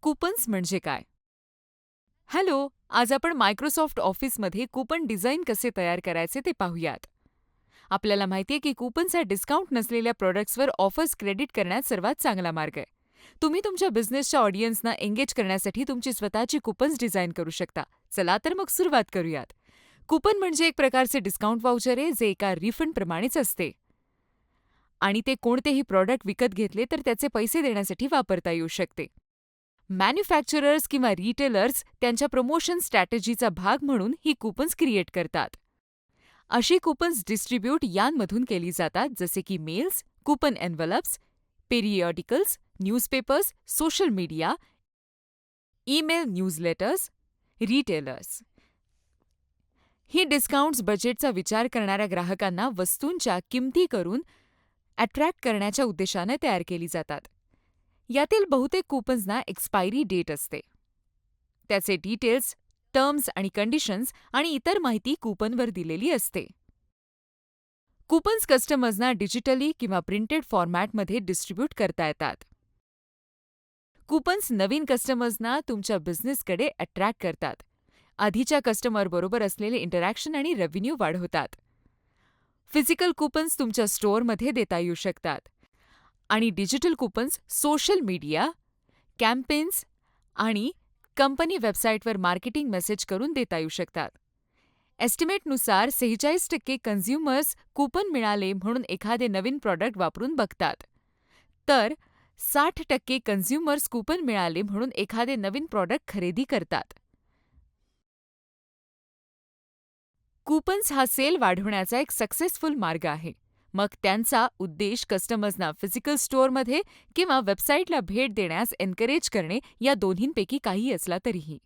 Coupons म्हणजे काय? Hello, आज आपण मायक्रोसॉफ्ट ऑफिसमध्ये कूपन डिझाईन कसे तयार करायचे ते पाहूयात. आपल्याला माहितीये की कूपन्स हा डिस्काउंट नसलेल्या प्रॉडक्ट्सवर ऑफर्स क्रेडिट करण्यात सर्वात चांगला मार्ग आहे. तुम्ही तुमच्या बिझनेसच्या ऑडियन्सना एंगेज करण्यासाठी तुमची स्वतःची कूपन्स डिझाईन करू शकता. चला तर मग सुरुवात करूयात. कूपन म्हणजे एक प्रकारचे डिस्काउंट व्हाउचर आहे जे एका रिफंडप्रमाणेच असते आणि ते कोणतेही प्रॉडक्ट विकत घेतले तर त्याचे पैसे देण्यासाठी वापरता येऊ शकते. मॅन्युफॅक्चरर्स किंवा रिटेलर्स त्यांच्या प्रमोशन स्ट्रॅटेजीचा भाग म्हणून ही कूपन्स क्रिएट करतात. अशी कूपन्स डिस्ट्रीब्यूट यांमधून केली जातात जसे की mails, coupon envelopes, periodicals, newspapers, social media, email newsletters, retailers. ही डिस्काउंट्स बजेटचा विचार करणाऱ्या ग्राहकांना वस्तूंच्या किमती करून अट्रॅक्ट करण्याच्या उद्देशाने तयार केली जातात. यातील बहुतेक कूपन्सना एक्सपायरी डेट असते. त्याचे डिटेल्स, टर्म्स आणि कंडिशन्स आणि इतर माहिती कूपनवर दिलेली असते. कूपन्स कस्टमर्सना डिजिटली किंवा प्रिंटेड फॉर्मॅटमध्ये डिस्ट्रीब्यूट करता येतात. कूपन्स नवीन कस्टमर्सना तुमच्या बिझनेसकडे अट्रॅक्ट करतात. आधीच्या कस्टमरबरोबर असलेले इंटरॅक्शन आणि रेव्हेन्यू वाढवतात. फिजिकल कूपन्स तुमच्या स्टोअरमध्ये देता येऊ शकतात आणि digital coupons social media, campaigns आणि कंपनी वेबसाईटवर मार्केटिंग मेसेज करून देता येऊ शकतात. एस्टिमेटनुसार 46% कन्झ्युमर्स कूपन मिळाले म्हणून एखादे नवीन प्रॉडक्ट वापरून बघतात, तर 60% कन्झ्युमर्स कूपन मिळाले म्हणून एखादे नवीन प्रॉडक्ट खरेदी करतात. कूपन्स हा सेल वाढवण्याचा एक सक्सेसफुल मार्ग आहे. मग त्यांचा उद्देश कस्टमर्सना फिजिकल स्टोअरमध्ये किंवा वेबसाईटला भेट देण्यास एन्करेज करणे या दोन्हींपैकी काहीही असला तरीही.